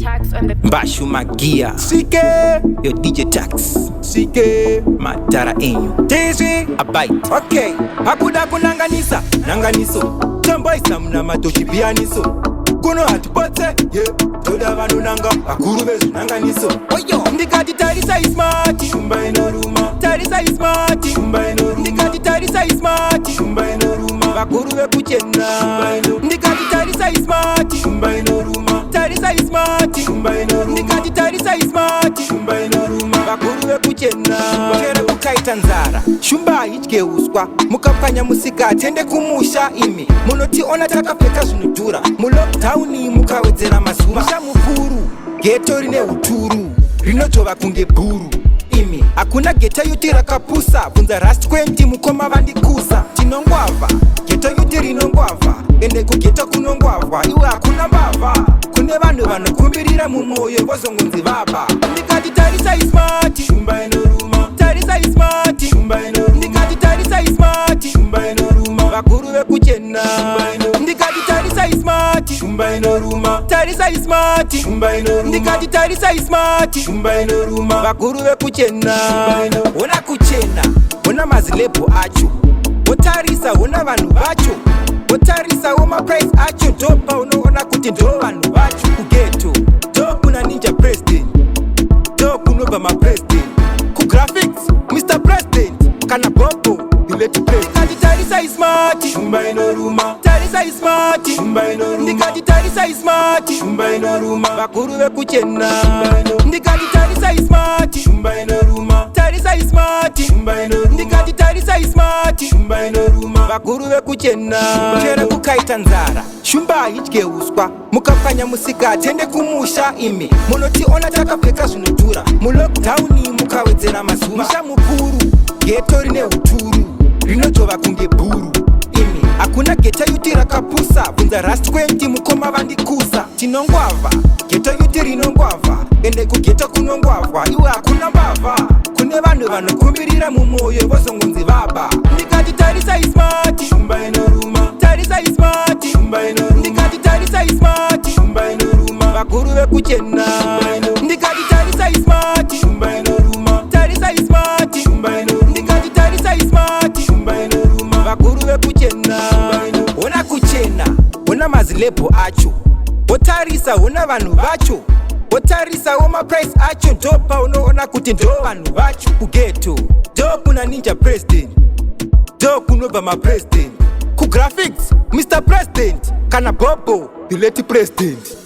Tax on the Mbashu Magia Sike yo DJ Tax Sike Matara enyu Tizi Abite Okay Hakuda kunanganisa Nanganiso Tombo isamuna matoshi pianiso Kuno hatupote Yeah Toda vanu nanga Akuru bezu nanganiso Oyo Ndikati tarisa ismati Shumba ino ruma Tarisa ismati Shumba ino ruma Ndikati tarisa ismati Shumba ino ruma Bakuru be kuchena Shumba ino Ndikati tarisa ismati Shumba ino ruma Tarisa ismati Shumba ino ruma Ndikati tarisa ismati Shumba ino ruma Bakuru be kuchena Kere kukaita nzara Shumba ichike uswa Mukapkanya musika Tende kumusha imi Munoti ona takapeka zunudura Mu lockdowni mukawedzera mazuva Musha mukuru Geto rine uturu Rinotova kunge buru imi Hakuna geta yuti rakapusa Bunza rust 20 mukoma vandikusa Tinongwava Geto yuti rinongwava Ende kugeto kunongwava Iwe hakuna mbava Kune vanhu vanokumbirira mumoyo Vozongonzi vaba Ndikati tarisa ismati Shumba inoruma Tarisa ismati Shumba inoruma Ndikati tarisa ismati Shumba inoruma Vakuru vekuchena Ndikati tarisa ismati Shumba inoruma Tarisa ismati Shumba inoruma Ndikati tarisa ismati Shumba inoruma Vakuru vekuchena Ona kuchena Ona mazilepo acho Otarisa ona vanhu vacho Otarisa oma price acho Dopa unoona kuti ndo vanhu vacho Kugeto Dokuna ninja president Dokunova ma president Kugraphics Mr. President Kana bobo Dileti president Ndikati tarisa ismati Shumba inoruma Tarisa ismati Shumba inoruma Ndikati tarisa ismati Shumba inoruma Vakuru vekuchena Ndikati tarisa ismati Shumba inoruma Tarisa ismati Shumba inoruma Ndikati tarisa ismati Shumba inoruma Vakuru vekuchena Kere kukaita nzara Shumba ichike uswa Mukapkanya musika Tende kumusha imi Munoti ona takapeka zvinodhura Mu lockdowni mukawedzera mazuva Musha mukuru Geto rine uturu Rinotova kunge buru imi Hakuna geta yuti rakapusa Bunza rust 20 mukoma vandikusa Tinongwava Geto yuti rinongwava Ende kugeto kunongwava Iwe hakuna mbava Kune vanhu vanokumbirira mumoyo Vozongonzi vaba Ndikati tarisa ismati Shumba inoruma Tarisa ismati Shumba inoruma Ndikati tarisa ismati Shumba inoruma Vakuru vekuchena Ndikati tarisa ismati Shumba inoruma Tarisa ismati Shumba inoruma Ndikati tarisa ismati Shumba inoruma Vakuru vekuchena Ona kuchena Ona mazilepo acho Otarisa ona vanhu vacho Otarisa oma price acho Dopa unoona kuti ndo vanhu vacho Kugeto Dokuna ninja president Dokunova ma president Kugraphics Mr. President Kana bobo Dileti president